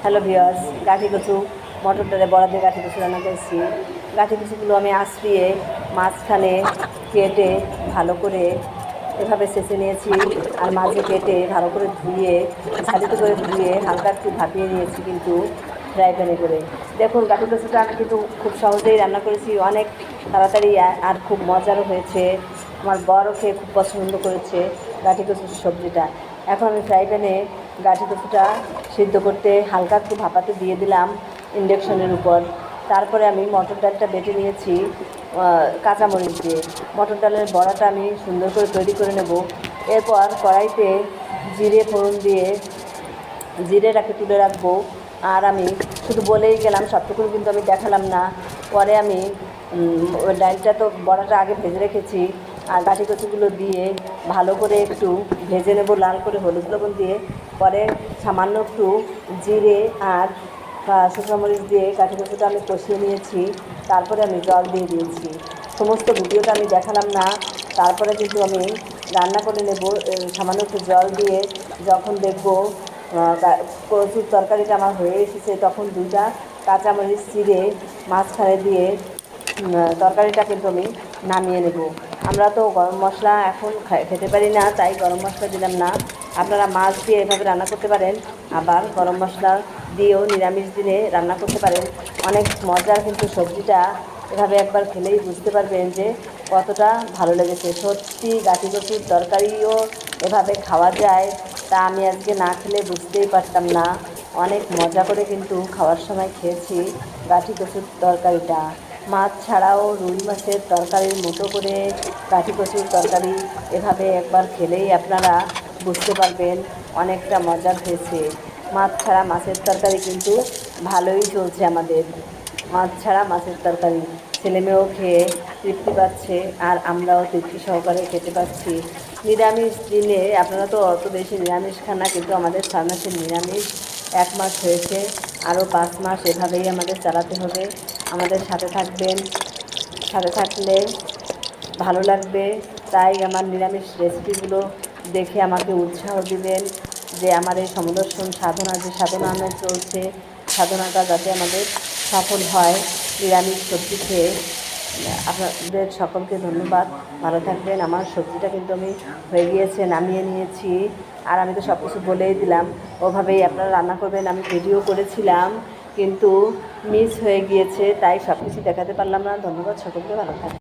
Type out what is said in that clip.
Hello viewers, গাঠি কচু মটর ডালে বড়া দিয়ে গাঠি কচু রান্না করেছি। গাঠি কচুগুলো আমি আঁচড়িয়ে মাঝখানে কেটে ভালো করে এভাবে ছেঁচে নিয়েছি, আর মাঝে কেটে ভালো করে ধুয়ে ঝালিত করে ধুয়ে হালকা একটু ভাপিয়ে নিয়েছি, কিন্তু ফ্রাই প্যানে করে। দেখুন, গাঠি কচুটা আমি কিন্তু খুব সহজেই রান্না করেছি, অনেক তাড়াতাড়ি আর খুব মজারও হয়েছে। আমার বড়ও খেয়ে খুব পছন্দ করেছে গাঠি কচুর সবজিটা। এখন আমি ফ্রাই প্যানে গাঠি কচুটা সিদ্ধ করতে হালকা একটু ভাপাতে দিয়ে দিলাম ইন্ডাকশনের উপর। তারপরে আমি মটর ডালটা বেটে নিয়েছি কাঁচামরিচ দিয়ে। মটর ডালের বড়াটা আমি সুন্দর করে তৈরি করে নেব। এরপর কড়াইতে জিরে ফোড়ন দিয়ে জিরেটাকে তুলে রাখবো। আর আমি শুধু বলেই গেলাম, সবটুকু কিন্তু আমি দেখালাম না। পরে আমি ওই ডালটা তো বড়াটা আগে ভেজে রেখেছি, আর গাঠি কচুগুলো দিয়ে ভালো করে একটু ভেজে নেব লাল করে হলুদ লবণ দিয়ে। পরে সামান্য একটু জিরে আর শুকনো মরিচ দিয়ে গাঠি কচুটা আমি কষিয়ে নিয়েছি। তারপরে আমি জল দিয়ে দিয়েছি। সমস্ত ভিডিওটা আমি দেখালাম না। তারপরে কিন্তু আমি রান্না করে নেব সামান্য একটু জল দিয়ে। যখন দেখব কচুর তরকারিটা আমার হয়ে এসেছে, তখন দুইটা কাঁচামরিচ চিড়ে মাঝখানে দিয়ে তরকারিটা কিন্তু আমি নামিয়ে নেব। আমরা তো গরম মশলা এখন খেতে পারি না, তাই গরম মশলা দিলাম না। আপনারা মাছ দিয়ে এভাবে রান্না করতে পারেন, আবার গরম মশলা দিয়েও নিরামিষ দিনে রান্না করতে পারেন। অনেক মজার কিন্তু সবজিটা। এভাবে একবার খেলেই বুঝতে পারবেন যে কতটা ভালো লেগেছে। সত্যি গাঠি কচুর তরকারিও এভাবে খাওয়া যায়, তা আমি আজকে না খেলে বুঝতেই পারতাম না। অনেক মজা করে কিন্তু খাওয়ার সময় খেয়েছি গাঠি কচুর তরকারিটা। মাছ ছাড়াও রুই মাছের তরকারির মতো করে গাঠি কচুর তরকারি এভাবে একবার খেলেই আপনারা বুঝতে পারবেন অনেকটা মজার হয়েছে। মাছ ছাড়া মাছের তরকারি কিন্তু ভালোই চলছে আমাদের। মাছ ছাড়া মাছের তরকারি ছেলেমেয়েও খেয়ে তৃপ্তি পাচ্ছে, আর আমরাও তৃপ্তি সহকারে খেতে পাচ্ছি। নিরামিষ দিনে আপনারা তো অত বেশি নিরামিষ খান না, কিন্তু আমাদের 6 মাসের নিরামিষ 1 মাস হয়েছে, আরও 5 মাস এভাবেই আমাদের চালাতে হবে। আমাদের সাথে থাকবেন, সাথে থাকলে ভালো লাগবে। তাই আমার নিরামিষ রেসিপিগুলো দেখে আমাকে উৎসাহ দিবেন, যে আমার এই সমদর্শন সাধনা, যে সাধনা আমার চলছে, সাধনাটা যাতে আমাদের সফল হয় নিরামিষ সবজি খেয়ে। আপনাদের সকলকে ধন্যবাদ, ভালো থাকবেন। আমার সবজিটা কিন্তু আমি হয়ে গিয়েছে, নামিয়ে নিয়েছি। আর আমি তো সব কিছু বলেই দিলাম, ওভাবেই আপনারা রান্না করবেন। আমি ভিডিও করেছিলাম, কিন্তু মিস হয়ে গিয়েছে, তাই সব কিছু দেখাতে পারলাম না। ধন্যবাদ সকলকে, ভালো থাকবেন।